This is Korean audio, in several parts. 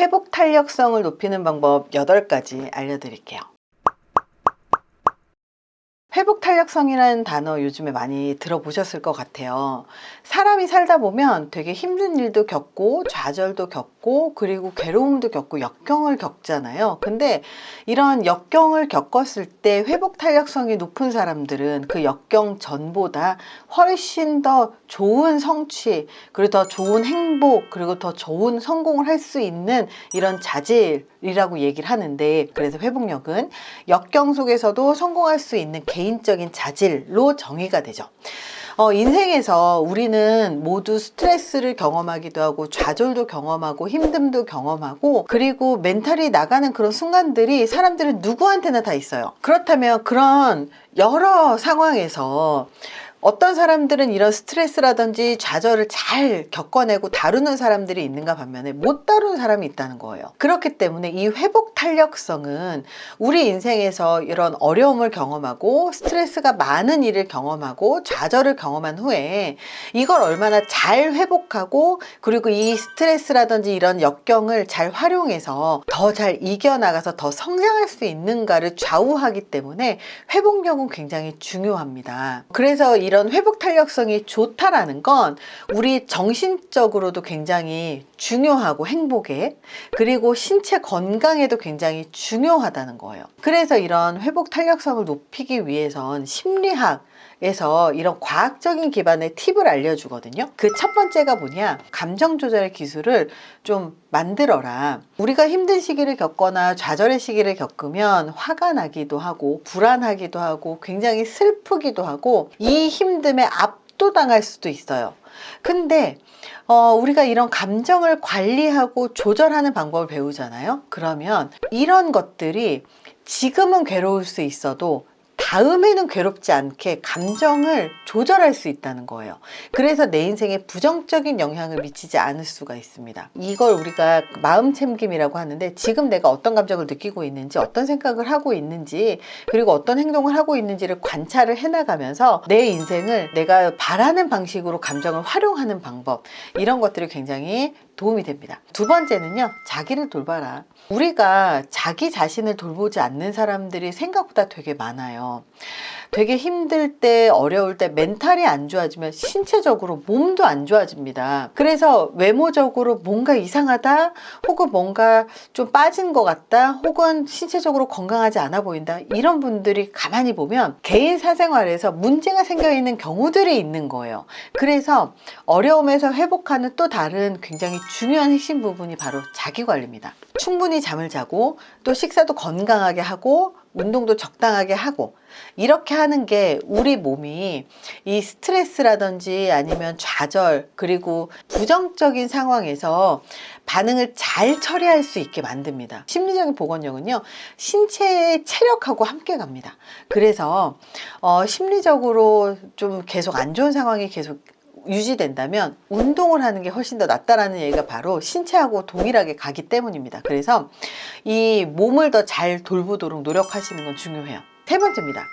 회복 탄력성을 높이는 방법 8가지 알려드릴게요. 회복 탄력성이라는 단어 요즘에 많이 들어보셨을 것 같아요. 사람이 살다 보면 되게 힘든 일도 겪고 좌절도 겪고 그리고 괴로움도 겪고 역경을 겪잖아요. 근데 이런 역경을 겪었을 때 회복 탄력성이 높은 사람들은 그 역경 전보다 훨씬 더 좋은 성취, 그리고 더 좋은 행복, 그리고 더 좋은 성공을 할 수 있는 이런 자질이라고 얘기를 하는데, 그래서 회복력은 역경 속에서도 성공할 수 있는 개인적인 자질로 정의가 되죠. 인생에서 우리는 모두 스트레스를 경험하기도 하고 좌절도 경험하고 힘듦도 경험하고 그리고 멘탈이 나가는 그런 순간들이 사람들은 누구한테나 다 있어요. 그렇다면 그런 여러 상황에서 어떤 사람들은 이런 스트레스라든지 좌절을 잘 겪어내고 다루는 사람들이 있는가 반면에 못 다루는 사람이 있다는 거예요. 그렇기 때문에 이 회복 탄력성은 우리 인생에서 이런 어려움을 경험하고 스트레스가 많은 일을 경험하고 좌절을 경험한 후에 이걸 얼마나 잘 회복하고 그리고 이 스트레스라든지 이런 역경을 잘 활용해서 더 잘 이겨나가서 더 성장할 수 있는가를 좌우하기 때문에 회복력은 굉장히 중요합니다. 그래서 이런 회복 탄력성이 좋다라는 건 우리 정신적으로도 굉장히 중요하고 행복에, 그리고 신체 건강에도 굉장히 중요하다는 거예요. 그래서 이런 회복 탄력성을 높이기 위해선 심리학에서 이런 과학적인 기반의 팁을 알려주거든요. 그 첫 번째가 뭐냐, 감정 조절의 기술을 좀 만들어라. 우리가 힘든 시기를 겪거나 좌절의 시기를 겪으면 화가 나기도 하고 불안하기도 하고 굉장히 슬프기도 하고 이 힘듦에 압도당할 수도 있어요. 근데 우리가 이런 감정을 관리하고 조절하는 방법을 배우잖아요. 그러면 이런 것들이 지금은 괴로울 수 있어도 다음에는 괴롭지 않게 감정을 조절할 수 있다는 거예요. 그래서 내 인생에 부정적인 영향을 미치지 않을 수가 있습니다. 이걸 우리가 마음 챙김이라고 하는데, 지금 내가 어떤 감정을 느끼고 있는지, 어떤 생각을 하고 있는지, 그리고 어떤 행동을 하고 있는지를 관찰을 해나가면서 내 인생을 내가 바라는 방식으로 감정을 활용하는 방법, 이런 것들이 굉장히 도움이 됩니다. 두 번째는요, 자기를 돌봐라. 우리가 자기 자신을 돌보지 않는 사람들이 생각보다 되게 많아요. 되게 힘들 때, 어려울 때 멘탈이 안 좋아지면 신체적으로 몸도 안 좋아집니다. 그래서 외모적으로 뭔가 이상하다, 혹은 뭔가 좀 빠진 것 같다, 혹은 신체적으로 건강하지 않아 보인다, 이런 분들이 가만히 보면 개인 사생활에서 문제가 생겨 있는 경우들이 있는 거예요. 그래서 어려움에서 회복하는 또 다른 굉장히 중요한 핵심 부분이 바로 자기관리입니다. 충분히 잠을 자고 또 식사도 건강하게 하고 운동도 적당하게 하고, 이렇게 하는 게 우리 몸이 이 스트레스라든지 아니면 좌절 그리고 부정적인 상황에서 반응을 잘 처리할 수 있게 만듭니다. 심리적인 복원력은요, 신체의 체력하고 함께 갑니다. 그래서 심리적으로 좀 계속 안 좋은 상황이 계속 유지된다면 운동을 하는 게 훨씬 더 낫다라는 얘기가 바로 신체하고 동일하게 가기 때문입니다. 그래서 이 몸을 더 잘 돌보도록 노력하시는 건 중요해요. 세 번째입니다.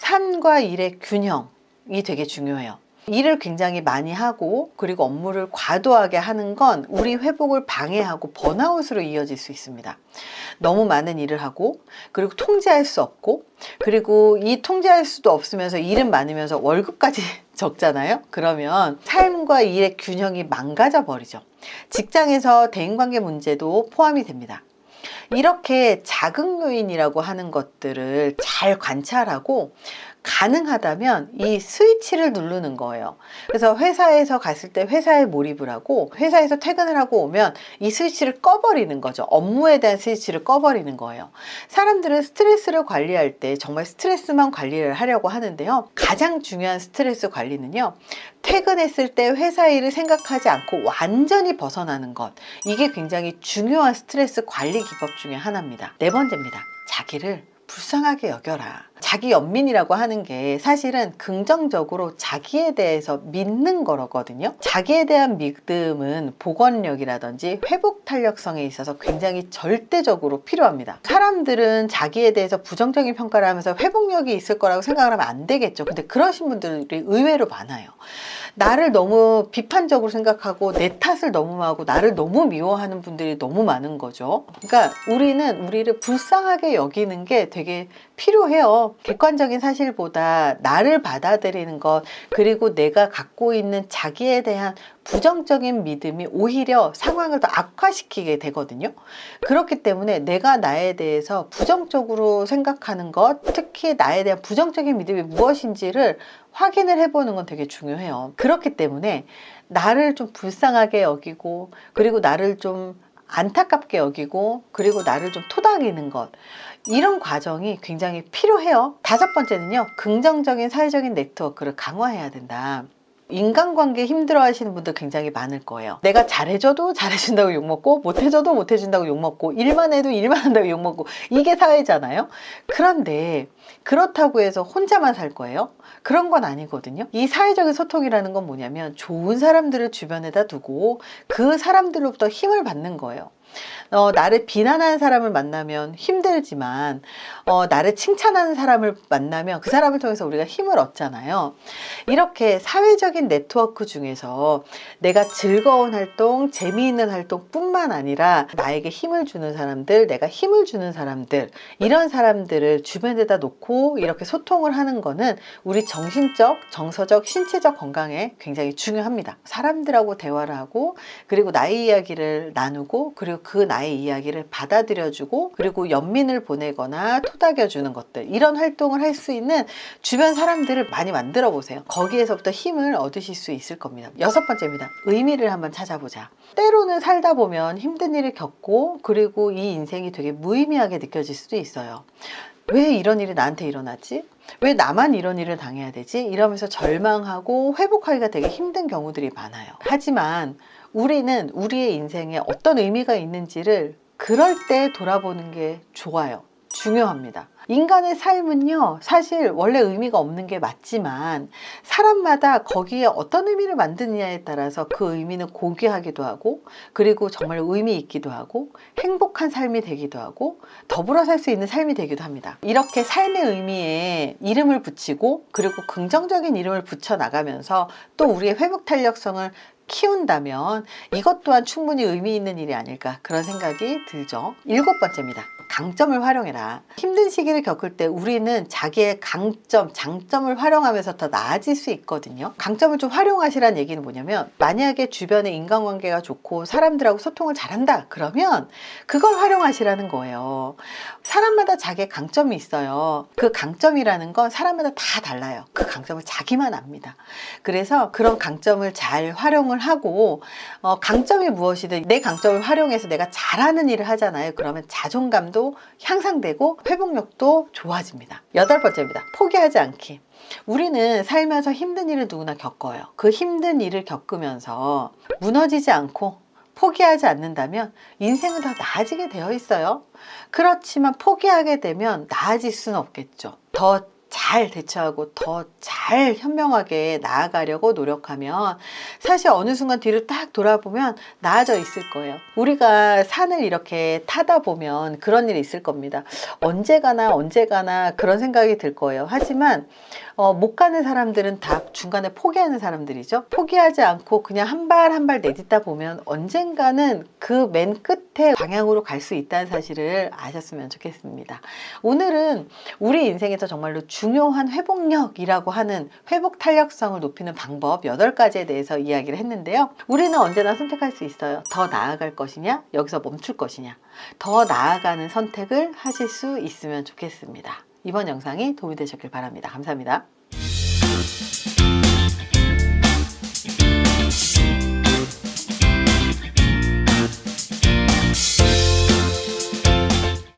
삶과 일의 균형이 되게 중요해요. 일을 굉장히 많이 하고 그리고 업무를 과도하게 하는 건 우리 회복을 방해하고 번아웃으로 이어질 수 있습니다. 너무 많은 일을 하고 그리고 통제할 수 없고, 그리고 이 통제할 수도 없으면서 일은 많으면서 월급까지 적잖아요. 그러면 삶과 일의 균형이 망가져 버리죠. 직장에서 대인관계 문제도 포함이 됩니다. 이렇게 자극 요인이라고 하는 것들을 잘 관찰하고 가능하다면 이 스위치를 누르는 거예요. 그래서 회사에서 갔을 때 회사에 몰입을 하고 회사에서 퇴근을 하고 오면 이 스위치를 꺼버리는 거죠. 업무에 대한 스위치를 꺼버리는 거예요. 사람들은 스트레스를 관리할 때 정말 스트레스만 관리를 하려고 하는데요, 가장 중요한 스트레스 관리는요, 퇴근했을 때 회사 일을 생각하지 않고 완전히 벗어나는 것, 이게 굉장히 중요한 스트레스 관리 기법 중에 하나입니다. 네 번째입니다. 자기를 불쌍하게 여겨라. 자기 연민이라고 하는 게 사실은 긍정적으로 자기에 대해서 믿는 거거든요. 자기에 대한 믿음은 복원력이라든지 회복 탄력성에 있어서 굉장히 절대적으로 필요합니다. 사람들은 자기에 대해서 부정적인 평가를 하면서 회복력이 있을 거라고 생각을 하면 안 되겠죠. 근데 그러신 분들이 의외로 많아요. 나를 너무 비판적으로 생각하고 내 탓을 너무 하고 나를 너무 미워하는 분들이 너무 많은 거죠. 그러니까 우리는 우리를 불쌍하게 여기는 게 되게 필요해요. 객관적인 사실보다 나를 받아들이는 것, 그리고 내가 갖고 있는 자기에 대한 부정적인 믿음이 오히려 상황을 더 악화시키게 되거든요. 그렇기 때문에 내가 나에 대해서 부정적으로 생각하는 것, 특히 나에 대한 부정적인 믿음이 무엇인지를 확인을 해보는 건 되게 중요해요. 그렇기 때문에 나를 좀 불쌍하게 여기고, 그리고 나를 좀 안타깝게 여기고, 그리고 나를 좀 토닥이는 것, 이런 과정이 굉장히 필요해요. 다섯 번째는요, 긍정적인 사회적인 네트워크를 강화해야 된다. 인간관계 힘들어 하시는 분들 굉장히 많을 거예요. 내가 잘해줘도 잘해준다고 욕먹고, 못해줘도 못해준다고 욕먹고, 일만 해도 일만 한다고 욕먹고, 이게 사회잖아요. 그런데 그렇다고 해서 혼자만 살 거예요? 그런 건 아니거든요. 이 사회적인 소통이라는 건 뭐냐면 좋은 사람들을 주변에다 두고 그 사람들로부터 힘을 받는 거예요. 나를 비난하는 사람을 만나면 힘들지만 나를 칭찬하는 사람을 만나면 그 사람을 통해서 우리가 힘을 얻잖아요. 이렇게 사회적인 네트워크 중에서 내가 즐거운 활동, 재미있는 활동 뿐만 아니라 나에게 힘을 주는 사람들, 내가 힘을 주는 사람들, 이런 사람들을 주변에다 놓고 이렇게 소통을 하는 거는 우리 정신적, 정서적, 신체적 건강에 굉장히 중요합니다. 사람들하고 대화를 하고, 그리고 나의 이야기를 나누고, 그리고 그 나의 이야기를 받아들여주고, 그리고 연민을 보내거나 토닥여주는 것들, 이런 활동을 할 수 있는 주변 사람들을 많이 만들어 보세요. 거기에서부터 힘을 얻으실 수 있을 겁니다. 여섯 번째입니다. 의미를 한번 찾아보자. 때로는 살다 보면 힘든 일을 겪고, 그리고 이 인생이 되게 무의미하게 느껴질 수도 있어요. 왜 이런 일이 나한테 일어나지? 왜 나만 이런 일을 당해야 되지? 이러면서 절망하고 회복하기가 되게 힘든 경우들이 많아요. 하지만 우리는 우리의 인생에 어떤 의미가 있는지를 그럴 때 돌아보는 게 좋아요. 중요합니다. 인간의 삶은요, 사실 원래 의미가 없는 게 맞지만 사람마다 거기에 어떤 의미를 만드느냐에 따라서 그 의미는 고귀하기도 하고, 그리고 정말 의미 있기도 하고, 행복한 삶이 되기도 하고, 더불어 살 수 있는 삶이 되기도 합니다. 이렇게 삶의 의미에 이름을 붙이고, 그리고 긍정적인 이름을 붙여 나가면서 또 우리의 회복 탄력성을 키운다면 이것 또한 충분히 의미 있는 일이 아닐까, 그런 생각이 들죠. 일곱 번째입니다. 강점을 활용해라. 힘든 시기를 겪을 때 우리는 자기의 강점, 장점을 활용하면서 더 나아질 수 있거든요. 강점을 좀 활용하시라는 얘기는 뭐냐면, 만약에 주변에 인간관계가 좋고 사람들하고 소통을 잘한다, 그러면 그걸 활용하시라는 거예요. 사람마다 자기의 강점이 있어요. 그 강점이라는 건 사람마다 다 달라요. 그 강점을 자기만 압니다. 그래서 그런 강점을 잘 활용을 하고, 강점이 무엇이든 내 강점을 활용해서 내가 잘하는 일을 하잖아요. 그러면 자존감도 향상되고 회복력도 좋아집니다. 여덟 번째입니다. 포기하지 않기. 우리는 살면서 힘든 일을 누구나 겪어요. 그 힘든 일을 겪으면서 무너지지 않고 포기하지 않는다면 인생은 더 나아지게 되어 있어요. 그렇지만 포기하게 되면 나아질 수는 없겠죠. 더 잘 대처하고 더 잘 현명하게 나아가려고 노력하면 사실 어느 순간 뒤를 딱 돌아보면 나아져 있을 거예요. 우리가 산을 이렇게 타다 보면 그런 일이 있을 겁니다. 언제 가나 그런 생각이 들 거예요. 하지만 못 가는 사람들은 다 중간에 포기하는 사람들이죠. 포기하지 않고 그냥 한 발 한 발 내딛다 보면 언젠가는 그 맨 끝에 방향으로 갈 수 있다는 사실을 아셨으면 좋겠습니다. 오늘은 우리 인생에서 정말로 중요한 회복력이라고 하는 회복 탄력성을 높이는 방법 8가지에 대해서 이야기를 했는데요. 우리는 언제나 선택할 수 있어요. 더 나아갈 것이냐, 여기서 멈출 것이냐. 더 나아가는 선택을 하실 수 있으면 좋겠습니다. 이번 영상이 도움이 되셨길 바랍니다. 감사합니다.